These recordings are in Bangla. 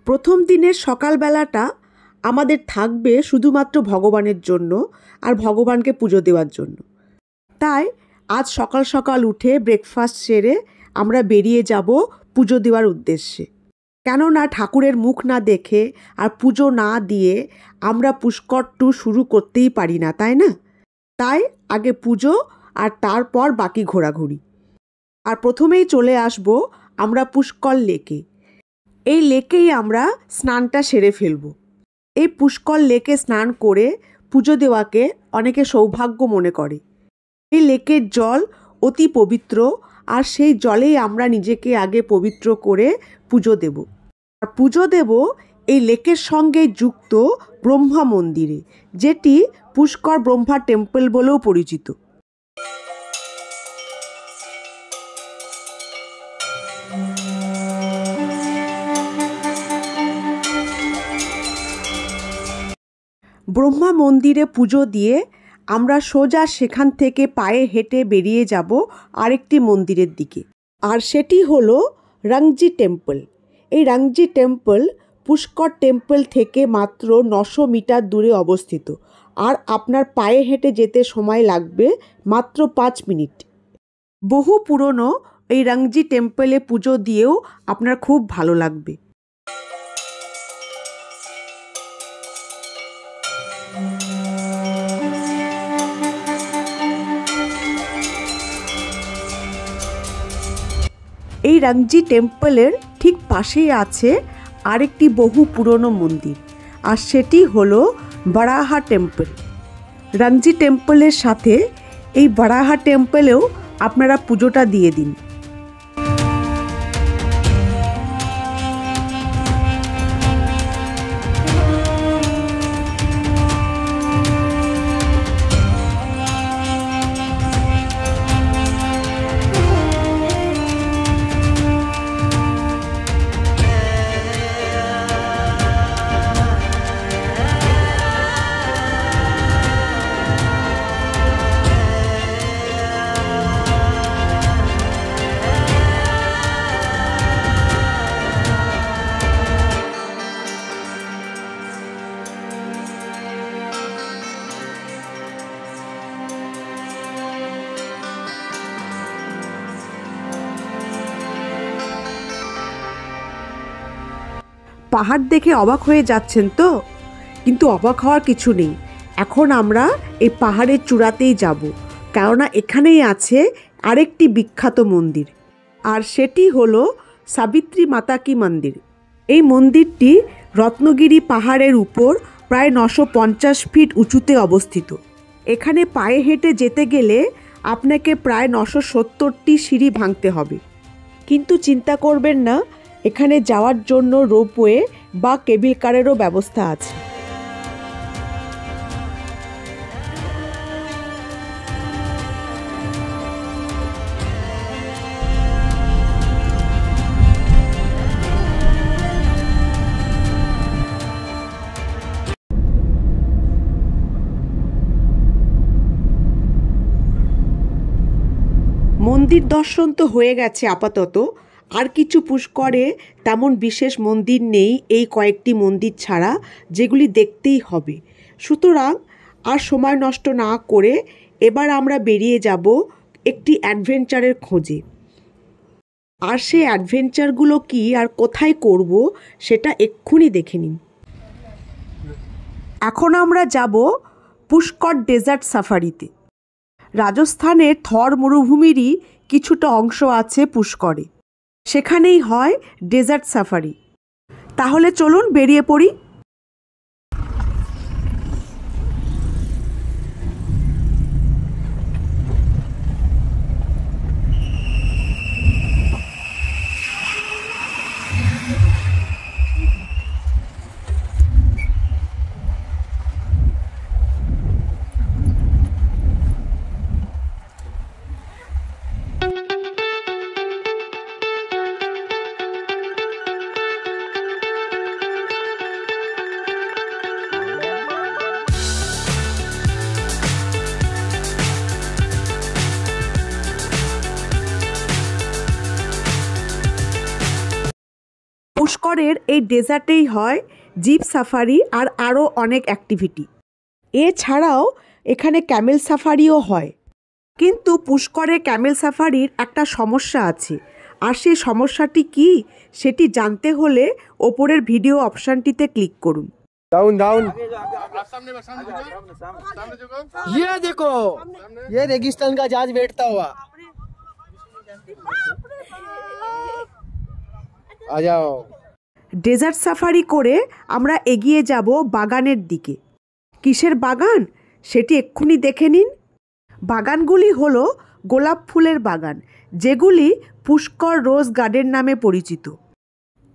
প্রথম দিনের সকালবেলাটা আমাদের থাকবে শুধুমাত্র ভগবানের জন্য আর ভগবানকে পুজো দেওয়ার জন্য। তাই আজ সকাল সকাল উঠে ব্রেকফাস্ট সেরে আমরা বেরিয়ে যাব পুজো দেওয়ার উদ্দেশ্যে। কেননা ঠাকুরের মুখ না দেখে আর পুজো না দিয়ে আমরা পুষ্কর ট্যুর শুরু করতেই পারি না, তাই না? তাই আগে পুজো আর তারপর বাকি ঘোরাঘুরি। আর প্রথমেই চলে আসব আমরা পুষ্কর লেকে। এই লেকেই আমরা স্নানটা সেরে ফেলব। এই পুষ্কর লেকে স্নান করে পুজো দেওয়াকে অনেকে সৌভাগ্য মনে করে। এই লেকের জল অতি পবিত্র, আর সেই জলেই আমরা নিজেকে আগে পবিত্র করে পুজো দেব। আর পুজো দেব এই লেকের সঙ্গে যুক্ত ব্রহ্মা মন্দিরে, যেটি পুষ্কর ব্রহ্মা টেম্পল বলেও পরিচিত। ব্রহ্মা মন্দিরে পুজো দিয়ে আমরা সোজা সেখান থেকে পায়ে হেঁটে বেরিয়ে যাব আরেকটি মন্দিরের দিকে, আর সেটি হলো রাংজি টেম্পল। এই রাংজি টেম্পল পুষ্কর টেম্পল থেকে মাত্র 900 মিটার দূরে অবস্থিত, আর আপনার পায়ে হেঁটে যেতে সময় লাগবে মাত্র 5 মিনিট। বহু পুরনো এই রাংজি টেম্পলে পুজো দিয়েও আপনার খুব ভালো লাগবে। এই রাংজি টেম্পলের ঠিক পাশেই আছে আরেকটি বহু পুরনো মন্দির, আর সেটি হলো বারাহা টেম্পল। রাংজি টেম্পলের সাথে এই বারাহা টেম্পলেও আপনারা পুজোটা দিয়ে দিন। পাহাড় দেখে অবাক হয়ে যাচ্ছেন তো? কিন্তু অবাক হওয়ার কিছু নেই। এখন আমরা এই পাহাড়ের চূড়াতেই যাব, কেননা এখানেই আছে আরেকটি বিখ্যাত মন্দির, আর সেটি হলো সাবিত্রী মাতা কি মন্দির। এই মন্দিরটি রত্নগিরি পাহাড়ের উপর প্রায় 950 ফিট উঁচুতে অবস্থিত। এখানে পায়ে হেঁটে যেতে গেলে আপনাকে প্রায় 970টি সিঁড়ি ভাঙতে হবে। কিন্তু চিন্তা করবেন না, এখানে যাওয়ার জন্য রোপওয়ে বা কেবল কারেরও ব্যবস্থা আছে। মন্দির দর্শন তো হয়ে গেছে আপাতত। আর কিছু পুষ্করে তেমন বিশেষ মন্দির নেই এই কয়েকটি মন্দির ছাড়া, যেগুলি দেখতেই হবে। সুতরাং আর সময় নষ্ট না করে এবার আমরা বেরিয়ে যাব একটি অ্যাডভেঞ্চারের খোঁজে। আর সেই অ্যাডভেঞ্চারগুলো কি আর কোথায় করব সেটা এক্ষুনি দেখে নিন। এখন আমরা যাব পুষ্কর ডেজার্ট সাফারিতে। রাজস্থানের থর মরুভূমিরই কিছুটা অংশ আছে পুষ্করে, সেখানেই হয় ডেজার্ট সাফারি। তাহলে চলুন বেরিয়ে পড়ি। পুষ্করের এই ডেজার্টেই হয় জিপ সাফারি আর আরও অনেক অ্যাক্টিভিটি। এছাড়াও এখানে ক্যামেল সাফারিও হয়। কিন্তু পুষ্করে ক্যামেল সাফারির একটা সমস্যা আছে, আর সেই সমস্যাটি কি সেটি জানতে হলে ওপরের ভিডিও অপশানটিতে ক্লিক করুন। डाउन डाउन ये देखो, ये रेगिस्तान का जहाज बैठता हुआ। आ जाओ। ডেজার্ট সাফারি করে আমরা এগিয়ে যাব বাগানের দিকে। কিসের বাগান সেটি এক্ষুনি দেখে নিন। বাগানগুলি হলো গোলাপ ফুলের বাগান, যেগুলি পুষ্কর রোজ গার্ডেন নামে পরিচিত।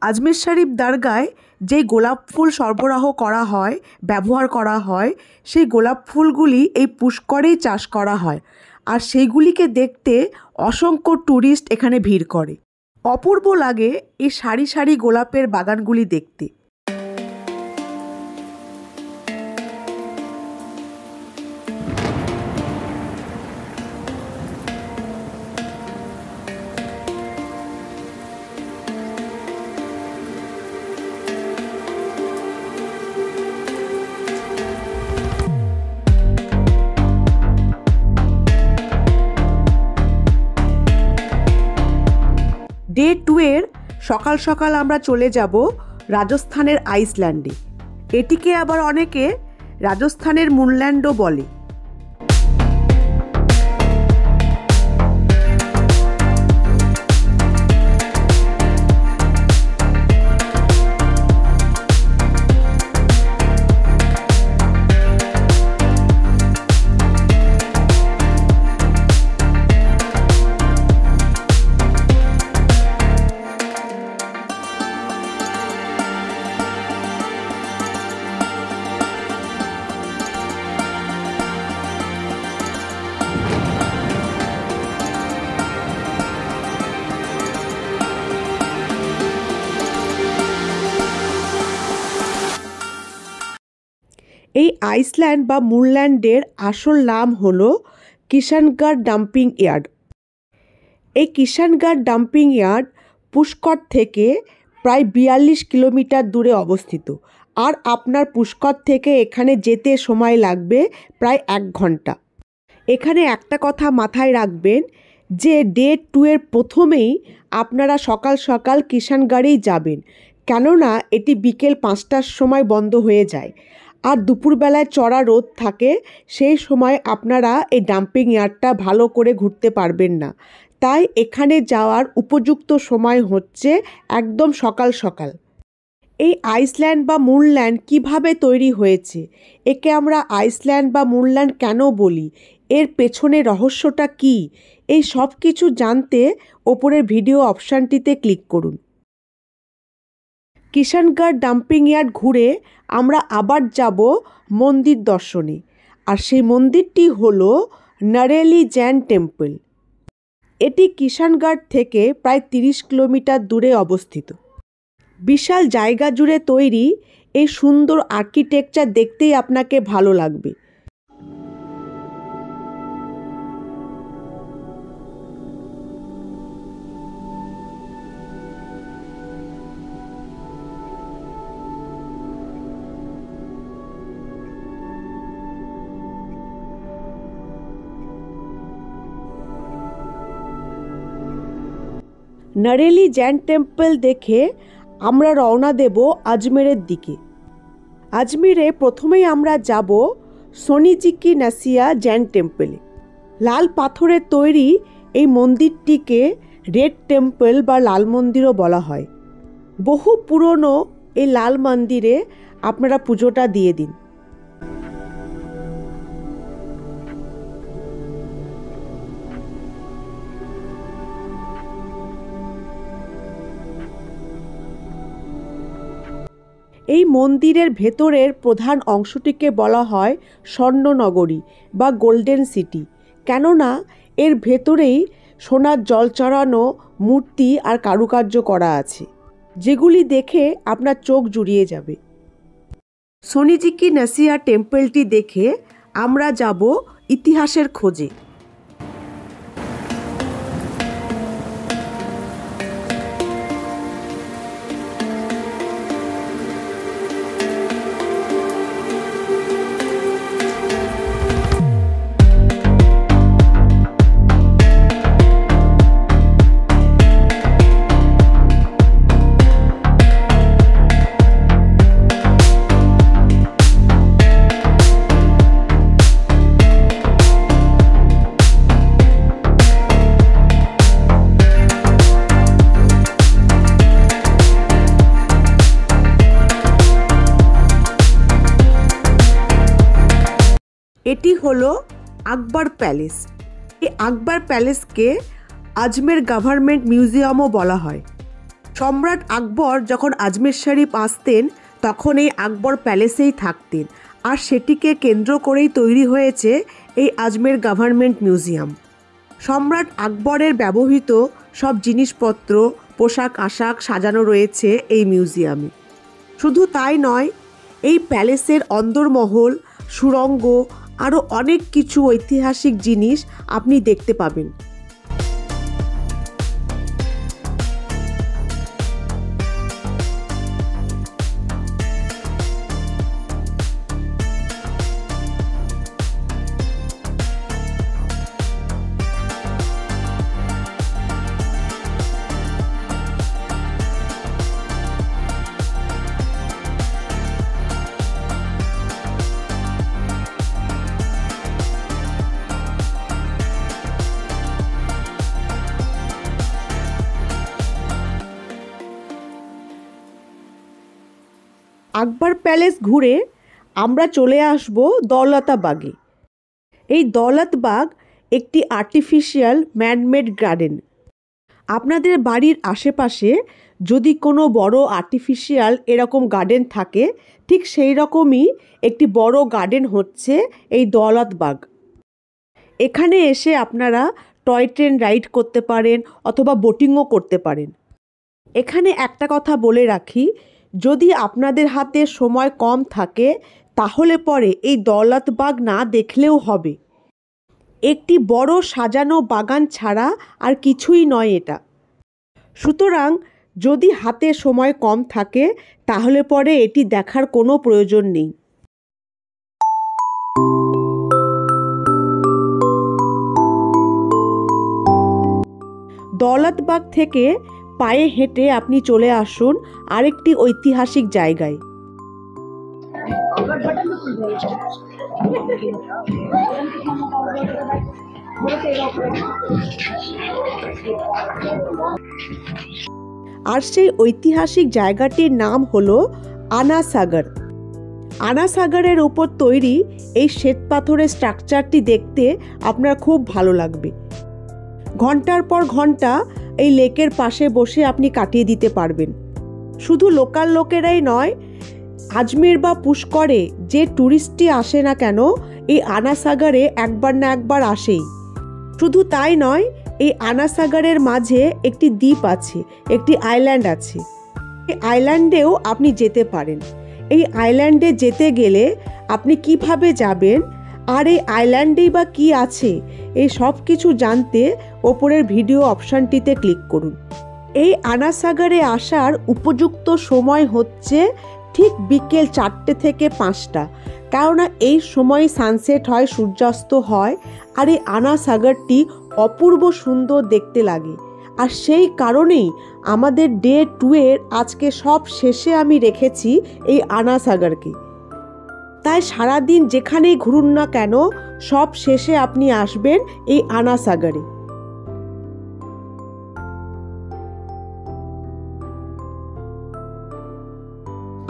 আজমের শরীফ দরগায় যেই গোলাপ ফুল সরবরাহ করা হয়, ব্যবহার করা হয়, সেই গোলাপ ফুলগুলি এই পুষ্করেই চাষ করা হয়, আর সেইগুলিকে দেখতে অসংখ্য ট্যুরিস্ট এখানে ভিড় করে। অপূর্ব লাগে এই সারি সারি গোলাপের বাগানগুলি দেখতে। ডে 2 এর সকাল সকাল আমরা চলে যাব রাজস্থানের আইসল্যান্ডে। এটিকে আবার অনেকে রাজস্থানের মুনল্যান্ডও বলে। এই আইসল্যান্ড বা মুনল্যান্ডের আসল নাম হলো কিষাণগড় ডাম্পিং ইয়ার্ড। এই কিষাণগড় ডাম্পিং ইয়ার্ড পুষ্কর থেকে প্রায় 42 কিলোমিটার দূরে অবস্থিত, আর আপনার পুষ্কর থেকে এখানে যেতে সময় লাগবে প্রায় 1 ঘন্টা। এখানে একটা কথা মাথায় রাখবেন যে ডে 2 এর প্রথমেই আপনারা সকাল সকাল কিষাণগড়েই যাবেন, কেননা এটি বিকেল 5টার সময় বন্ধ হয়ে যায়, আর দুপুরবেলায় চড়া রোদ থাকে, সেই সময় আপনারা এই ডাম্পিং ইয়ার্ডটা ভালো করে ঘুরতে পারবেন না। তাই এখানে যাওয়ার উপযুক্ত সময় হচ্ছে একদম সকাল সকাল। এই আইসল্যান্ড বা মুনল্যান্ড কিভাবে তৈরি হয়েছে, একে আমরা আইসল্যান্ড বা মুনল্যান্ড কেন বলি, এর পেছনে রহস্যটা কি, এই সব কিছু জানতে ওপরের ভিডিও অপশানটিতে ক্লিক করুন। কিষাণগড় ডাম্পিং ইয়ার্ড ঘুরে আমরা আবার যাব মন্দির দর্শনে, আর সেই মন্দিরটি হলো নারেলি জৈন টেম্পল। এটি কিষাণগড় থেকে প্রায় 30 কিলোমিটার দূরে অবস্থিত। বিশাল জায়গা জুড়ে তৈরি এই সুন্দর আর্কিটেকচার দেখতেই আপনাকে ভালো লাগবে। নারেলি জৈন টেম্পল দেখে আমরা রওনা দেব আজমেরের দিকে। আজমেরে প্রথমেই আমরা যাব সোনিজি কি নাসিয়া জৈন টেম্পলে। লাল পাথরের তৈরি এই মন্দিরটিকে রেড টেম্পল বা লাল মন্দিরও বলা হয়। বহু পুরনো এই লাল মন্দিরে আপনারা পুজোটা দিয়ে দিন। এই মন্দিরের ভেতরের প্রধান অংশটিকে বলা হয় স্বর্ণনগরী বা গোল্ডেন সিটি, কেননা এর ভেতরেই সোনার জল চড়ানো মূর্তি আর কারুকার্য করা আছে, যেগুলি দেখে আপনার চোখ জুড়িয়ে যাবে। সোনিজি কি নাসিয়া টেম্পলটি দেখে আমরা যাব ইতিহাসের খোঁজে। এটি হলো আকবর প্যালেস। এই আকবর প্যালেসকে আজমের গভর্নমেন্ট মিউজিয়ামও বলা হয়। সম্রাট আকবর যখন আজমের শরীফ আসতেন তখন এই আকবর প্যালেসেই থাকতেন, আর সেটিকে কেন্দ্র করেই তৈরি হয়েছে এই আজমের গভর্নমেন্ট মিউজিয়াম। সম্রাট আকবরের ব্যবহৃত সব জিনিসপত্র, পোশাক আশাক সাজানো রয়েছে এই মিউজিয়ামে। শুধু তাই নয়, এই প্যালেসের অন্দরমহল, সুড়ঙ্গ, আরও অনেক কিছু ঐতিহাসিক জিনিস আপনি দেখতে পাবেন। আকবর প্যালেস ঘুরে আমরা চলে আসব দৌলতাবাগে। এই দৌলতবাগ একটি আর্টিফিশিয়াল ম্যানমেড গার্ডেন। আপনাদের বাড়ির আশেপাশে যদি কোনো বড় আর্টিফিশিয়াল এরকম গার্ডেন থাকে, ঠিক সেই রকমই একটি বড় গার্ডেন হচ্ছে এই দৌলতবাগ। এখানে এসে আপনারা টয় ট্রেন রাইড করতে পারেন অথবা বোটিংও করতে পারেন। এখানে একটা কথা বলে রাখি, যদি আপনাদের হাতে সময় কম থাকে তাহলে পরে এই দৌলতবাগ না দেখলেও হবে। একটি বড় সাজানো বাগান ছাড়া আর কিছুই নয় এটা। সুতরাং যদি হাতে সময় কম থাকে তাহলে পরে এটি দেখার কোনো প্রয়োজন নেই। দৌলতবাগ থেকে পায়ে হেঁটে আপনি চলে আসুন আরেকটি ঐতিহাসিক জায়গায়। আর সেই ঐতিহাসিক জায়গাটির নাম হলো আনা সাগর। আনা সাগরের উপর তৈরি এই শ্বেতপাথরের স্ট্রাকচারটি দেখতে আপনার খুব ভালো লাগবে। ঘন্টার পর ঘন্টা এই লেকের পাশে বসে আপনি কাটিয়ে দিতে পারবেন। শুধু লোকাল লোকেরাই নয়, আজমের বা পুষ্করে যে ট্যুরিস্টই আসে না কেন এই আনা সাগরে একবার না একবার আসেই। শুধু তাই নয়, এই আনা সাগরের মাঝে একটি দ্বীপ আছে, একটি আইল্যান্ড আছে। এই আইল্যান্ডেও আপনি যেতে পারেন। এই আইল্যান্ডে যেতে গেলে আপনি কিভাবে যাবেন আর এই আইল্যান্ডেই বা কী আছে, এই সব কিছু জানতে ওপরের ভিডিও অপশানটিতে ক্লিক করুন। এই আনা সাগরে আসার উপযুক্ত সময় হচ্ছে ঠিক বিকেল 4টে থেকে 5টা, কেননা এই সময় সানসেট হয়, সূর্যাস্ত হয়, আর এই আনা সাগরটি অপূর্ব সুন্দর দেখতে লাগে। আর সেই কারণেই আমাদের ডে 2 আজকে সব শেষে আমি রেখেছি এই আনা সাগরকে। তাই সারাদিন যেখানেই ঘুরুন না কেন সব শেষে আপনি আসবেন এই আনা সাগরে।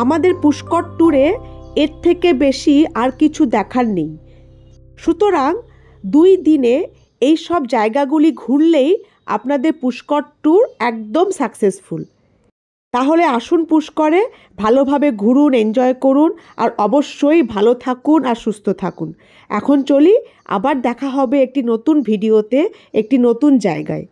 আমাদের পুষ্কর ট্যুরে এর থেকে বেশি আর কিছু দেখার নেই। সুতরাং 2 দিনে এই সব জায়গাগুলি ঘুরলেই আপনাদের পুষ্কর ট্যুর একদম সাকসেসফুল। তাহলে আসুন পুষ্করে, ভালোভাবে ঘুরুন, এনজয় করুন, আর অবশ্যই ভালো থাকুন আর সুস্থ থাকুন। এখন চলি, আবার দেখা হবে একটি নতুন ভিডিওতে একটি নতুন জায়গায়।